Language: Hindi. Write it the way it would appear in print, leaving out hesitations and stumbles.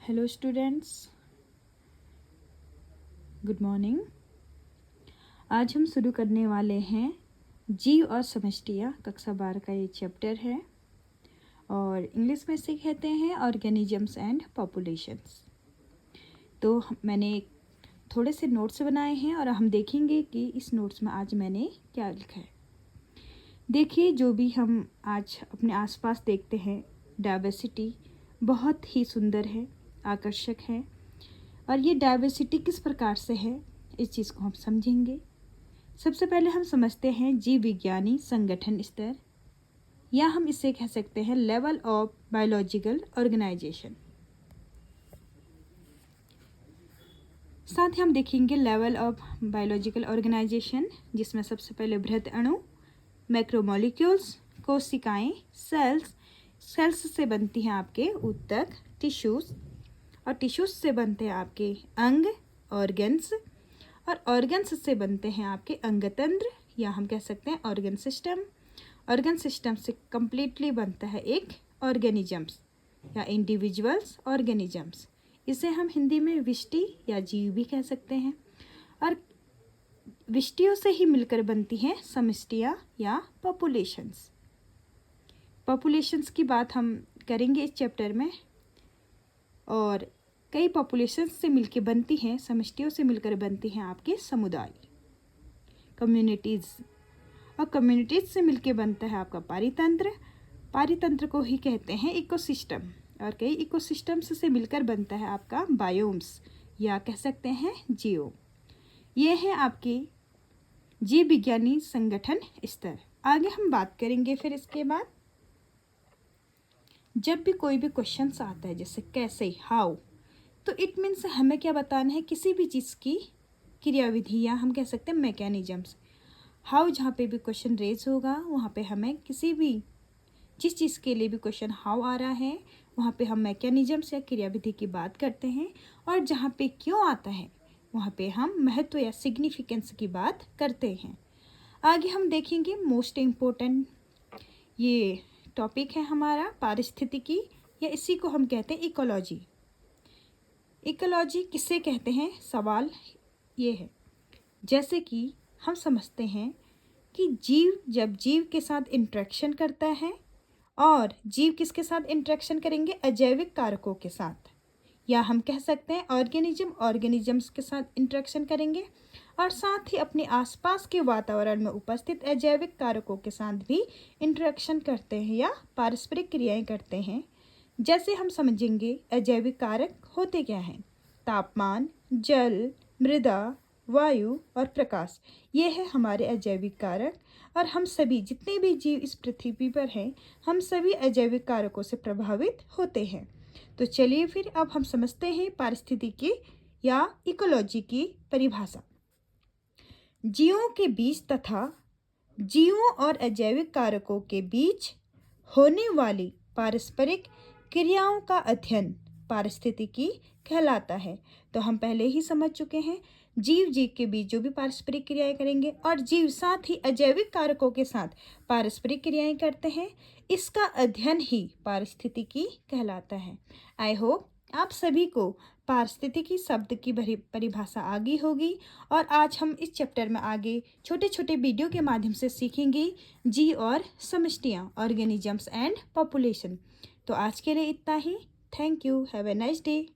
Hello students, good morning. आज हम शुरू करने वाले हैं जीव और समष्टियाँ, कक्षा 12 का ये चैप्टर है और इंग्लिश में इसे कहते हैं ऑर्गेनिजम्स एंड पॉपुलेशंस। तो मैंने थोड़े से नोट्स बनाए हैं और हम देखेंगे कि इस नोट्स में आज मैंने क्या लिखा है। देखिए, जो भी हम आज अपने आसपास देखते हैं, डाइवर्सिटी बहुत ही सुंदर है, आकर्षक है। और ये डाइवर्सिटी किस प्रकार से है, इस चीज़ को हम समझेंगे। सबसे पहले हम समझते हैं जीव विज्ञानी संगठन स्तर, या हम इसे कह सकते हैं लेवल ऑफ बायोलॉजिकल ऑर्गेनाइजेशन। साथ ही हम देखेंगे लेवल ऑफ बायोलॉजिकल ऑर्गेनाइजेशन, जिसमें सबसे पहले बृहद अणु, मैक्रोमोलिक्यूल्स, कोशिकाएं, सेल्स से बनती हैं आपके ऊतक, टिश्यूज, और टिश्यूज से बनते हैं आपके अंग, ऑर्गन्स, और ऑर्गन्स से बनते हैं आपके अंगतंत्र, या हम कह सकते हैं ऑर्गन सिस्टम। ऑर्गन सिस्टम से कंप्लीटली बनता है एक ऑर्गेनिजम्स या इंडिविजुअल्स ऑर्गेनिजम्स। इसे हम हिंदी में विष्टि या जीव भी कह सकते हैं। और विष्टियों से ही मिलकर बनती हैं समष्टियाँ या पॉपुलेशंस। पॉपुलेशंस की बात हम करेंगे इस चैप्टर में। और कई पॉपुलेशंस से मिलकर बनती हैं, समष्टियों से मिलकर बनती हैं आपके समुदाय, कम्युनिटीज़। और कम्युनिटीज़ से मिलकर बनता है आपका पारितंत्र। पारितंत्र को ही कहते हैं इकोसिस्टम। और कई इकोसिस्टम्स से मिलकर बनता है आपका बायोम्स, या कह सकते हैं जियो। ये है आपके जीव विज्ञानी संगठन स्तर। आगे हम बात करेंगे फिर इसके बाद। जब भी कोई भी क्वेश्चंस आता है, जैसे कैसे, हाउ, तो इट मीन्स हमें क्या बताना है, किसी भी चीज़ की क्रियाविधि, या हम कह सकते हैं मैकेनिज्म्स। हाउ जहाँ पे भी क्वेश्चन रेज होगा, वहाँ पे हमें किसी भी जिस चीज़ के लिए भी क्वेश्चन हाउ आ रहा है, वहाँ पे हम मैकेनिज्म्स या क्रियाविधि की बात करते हैं। और जहाँ पे क्यों आता है, वहाँ पे हम महत्व या सिग्निफिकेंस की बात करते हैं। आगे हम देखेंगे मोस्ट इम्पोर्टेंट ये टॉपिक है हमारा पारिस्थितिकी, या इसी को हम कहते हैं इकोलॉजी। इकोलॉजी किसे कहते हैं, सवाल ये है। जैसे कि हम समझते हैं कि जीव जब जीव के साथ इंटरेक्शन करता है, और जीव किसके साथ इंटरेक्शन करेंगे, अजैविक कारकों के साथ, या हम कह सकते हैं ऑर्गेनिजम्स के साथ इंटरेक्शन करेंगे, और साथ ही अपने आसपास के वातावरण में उपस्थित अजैविक कारकों के साथ भी इंटरेक्शन करते हैं या पारस्परिक क्रियाएं करते हैं। जैसे हम समझेंगे अजैविक कारक होते क्या हैं, तापमान, जल, मृदा, वायु और प्रकाश, ये है हमारे अजैविक कारक। और हम सभी जितने भी जीव इस पृथ्वी पर हैं, हम सभी अजैविक कारकों से प्रभावित होते हैं। तो चलिए फिर अब हम समझते हैं पारिस्थितिकी या इकोलॉजी की परिभाषा। जीवों के बीच तथा जीवों और अजैविक कारकों के बीच होने वाली पारस्परिक क्रियाओं का अध्ययन पारिस्थितिकी कहलाता है। तो हम पहले ही समझ चुके हैं, जीव के बीच जो भी पारस्परिक क्रियाएं करेंगे, और जीव साथ ही अजैविक कारकों के साथ पारस्परिक क्रियाएं करते हैं, इसका अध्ययन ही पारिस्थितिकी कहलाता है। आई होप आप सभी को पारिस्थितिकी शब्द की परिभाषा आ गई होगी। और आज हम इस चैप्टर में आगे छोटे छोटे वीडियो के माध्यम से सीखेंगे जीव और समष्टियाँ, ऑर्गेनिजम्स एंड पॉपुलेशन। तो आज के लिए इतना ही। Thank you. Have a nice day.